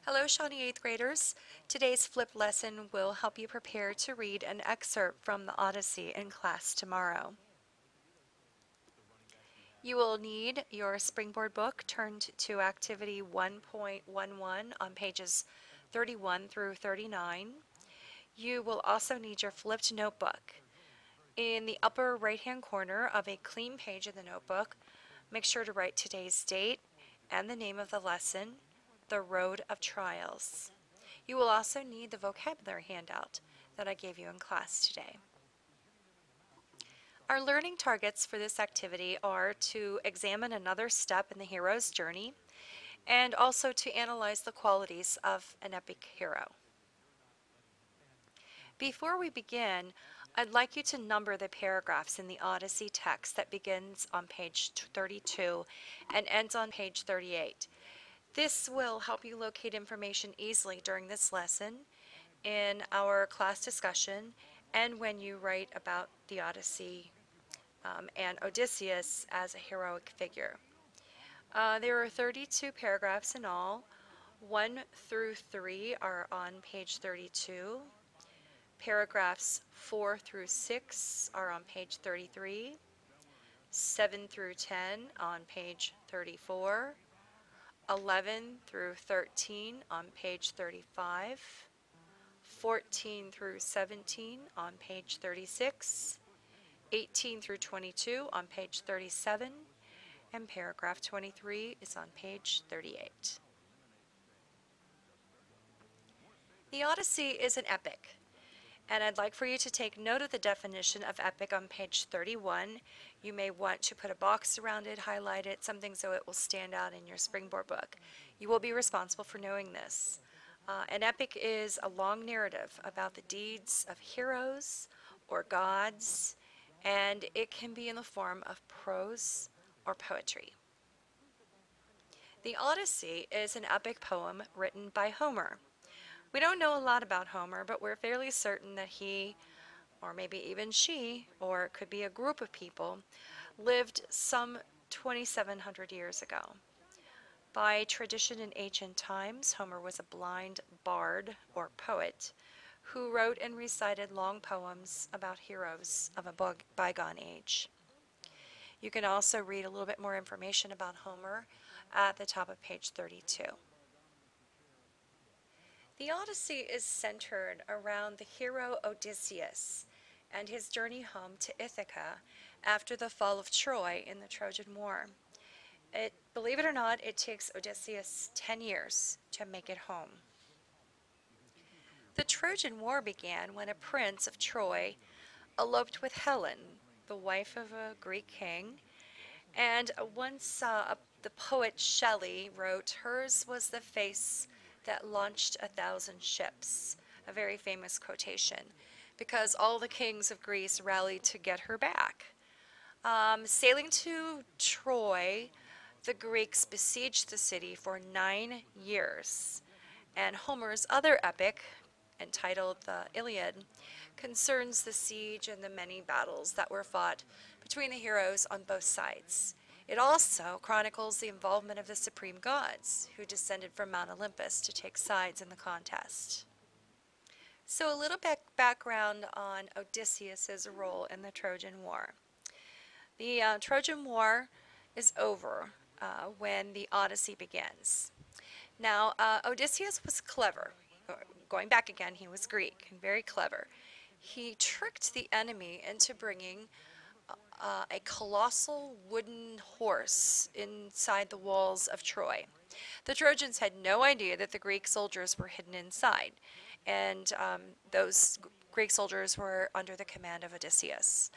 Hello, Shawnee 8th graders. Today's flip lesson will help you prepare to read an excerpt from the Odyssey in class tomorrow. You will need your Springboard book turned to activity 1.11 on pages 31 through 39. You will also need your flipped notebook. In the upper right-hand corner of a clean page of the notebook, make sure to write today's date and the name of the lesson, The Road of Trials. You will also need the vocabulary handout that I gave you in class today. Our learning targets for this activity are to examine another step in the hero's journey and also to analyze the qualities of an epic hero. Before we begin, I'd like you to number the paragraphs in the Odyssey text that begins on page 32 and ends on page 38. This will help you locate information easily during this lesson, in our class discussion, and when you write about the Odyssey and Odysseus as a heroic figure. There are 32 paragraphs in all. 1 through 3 are on page 32. Paragraphs 4 through 6 are on page 33. 7 through 10 on page 34. 11 through 13 on page 35. 14 through 17 on page 36, 18 through 22 on page 37, and paragraph 23 is on page 38. The Odyssey is an epic, and I'd like for you to take note of the definition of epic on page 31. You may want to put a box around it, highlight it, something so it will stand out in your Springboard book. You will be responsible for knowing this. An epic is a long narrative about the deeds of heroes or gods, and it can be in the form of prose or poetry. The Odyssey is an epic poem written by Homer. We don't know a lot about Homer, but we're fairly certain that he, or maybe even she, or it could be a group of people, lived some 2,700 years ago. By tradition in ancient times, Homer was a blind bard or poet who wrote and recited long poems about heroes of a bygone age. You can also read a little bit more information about Homer at the top of page 32. The Odyssey is centered around the hero Odysseus and his journey home to Ithaca after the fall of Troy in the Trojan War. Believe it or not, it takes Odysseus 10 years to make it home. The Trojan War began when a prince of Troy eloped with Helen, the wife of a Greek king, and once the poet Shelley wrote, "Hers was the face that launched 1,000 ships," a very famous quotation, because all the kings of Greece rallied to get her back. Sailing to Troy, the Greeks besieged the city for 9 years, and Homer's other epic, entitled the Iliad, concerns the siege and the many battles that were fought between the heroes on both sides. It also chronicles the involvement of the supreme gods, who descended from Mount Olympus to take sides in the contest. So a little bit background on Odysseus's role in the Trojan War. The Trojan War is over when the Odyssey begins. Now, Odysseus was clever. Going back again, he was Greek and very clever. He tricked the enemy into bringing a colossal wooden horse inside the walls of Troy. The Trojans had no idea that the Greek soldiers were hidden inside, and those Greek soldiers were under the command of Odysseus.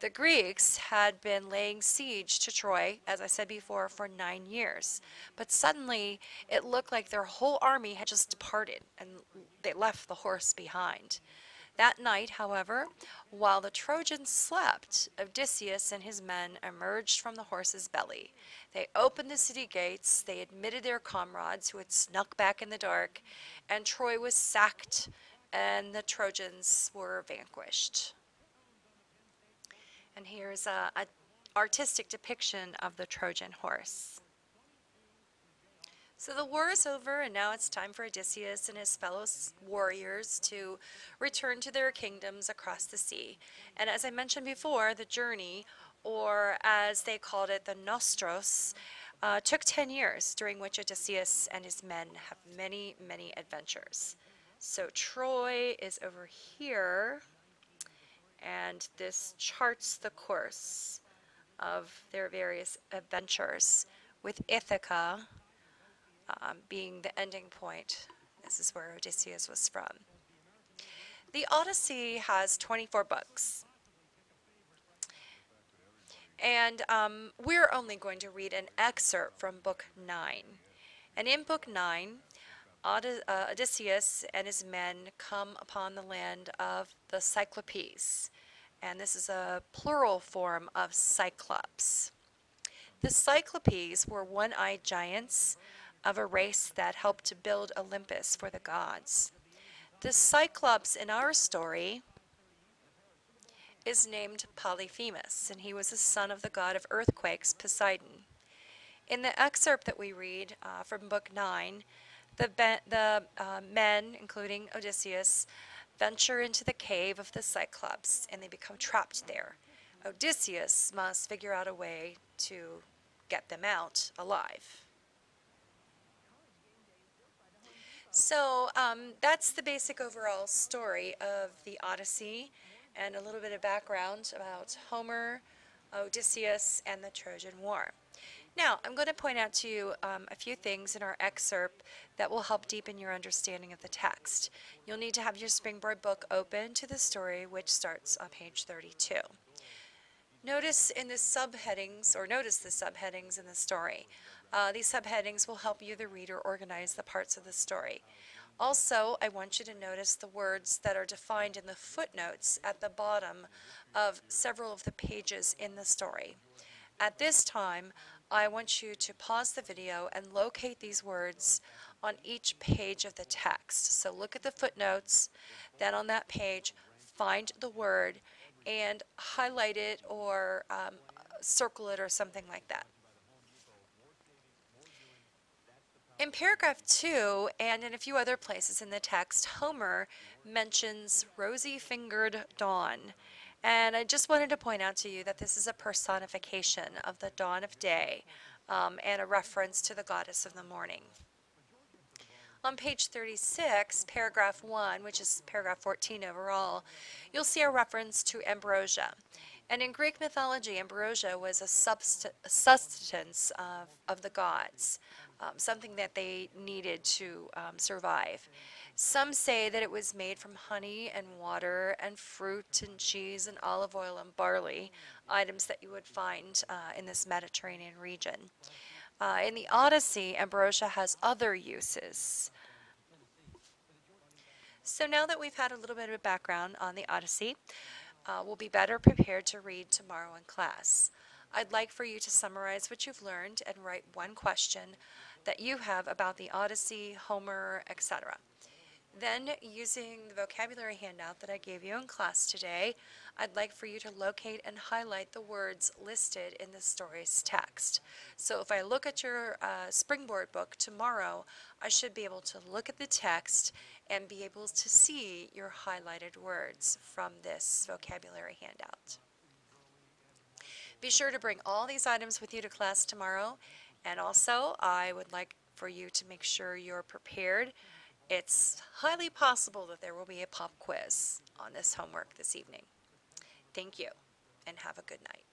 The Greeks had been laying siege to Troy, as I said before, for 9 years. But suddenly, it looked like their whole army had just departed, and they left the horse behind. That night, however, while the Trojans slept, Odysseus and his men emerged from the horse's belly. They opened the city gates, they admitted their comrades who had snuck back in the dark, and Troy was sacked, and the Trojans were vanquished. And here's an artistic depiction of the Trojan horse. So the war is over, and now it's time for Odysseus and his fellow warriors to return to their kingdoms across the sea. And as I mentioned before, the journey, or as they called it, the Nostros, took 10 years, during which Odysseus and his men have many, many adventures. So Troy is over here, and this charts the course of their various adventures, with Ithaca being the ending point. This is where Odysseus was from. The Odyssey has 24 books, and we're only going to read an excerpt from Book 9. And in Book 9, Odysseus and his men come upon the land of the Cyclopes, and this is a plural form of Cyclops. The Cyclopes were one-eyed giants of a race that helped to build Olympus for the gods. The Cyclops in our story is named Polyphemus, and he was the son of the god of earthquakes, Poseidon. In the excerpt that we read from Book 9, the men, including Odysseus, venture into the cave of the Cyclops, and they become trapped there. Odysseus must figure out a way to get them out alive. So that's the basic overall story of the Odyssey, and a little bit of background about Homer, Odysseus, and the Trojan War. Now, I'm going to point out to you a few things in our excerpt that will help deepen your understanding of the text. You'll need to have your Springboard book open to the story, which starts on page 32. Notice in the subheadings, or notice the subheadings in the story. These subheadings will help you, the reader, organize the parts of the story. Also, I want you to notice the words that are defined in the footnotes at the bottom of several of the pages in the story. At this time, I want you to pause the video and locate these words on each page of the text. So look at the footnotes, then on that page, find the word and highlight it or circle it or something like that. In paragraph 2, and in a few other places in the text, Homer mentions rosy-fingered dawn. And I just wanted to point out to you that this is a personification of the dawn of day and a reference to the goddess of the morning. On page 36, paragraph 1, which is paragraph 14 overall, you'll see a reference to ambrosia. And in Greek mythology, ambrosia was a sustenance of the gods, something that they needed to survive. Some say that it was made from honey and water and fruit and cheese and olive oil and barley, items that you would find in this Mediterranean region. In the Odyssey, ambrosia has other uses. So now that we've had a little bit of a background on the Odyssey, we'll be better prepared to read tomorrow in class. I'd like for you to summarize what you've learned and write one question that you have about the Odyssey, Homer, etc. Then, using the vocabulary handout that I gave you in class today, I'd like for you to locate and highlight the words listed in the story's text. So if I look at your Springboard book tomorrow, I should be able to look at the text and be able to see your highlighted words from this vocabulary handout. Be sure to bring all these items with you to class tomorrow, and also I would like for you to make sure you're prepared. It's highly possible that there will be a pop quiz on this homework this evening. Thank you, and have a good night.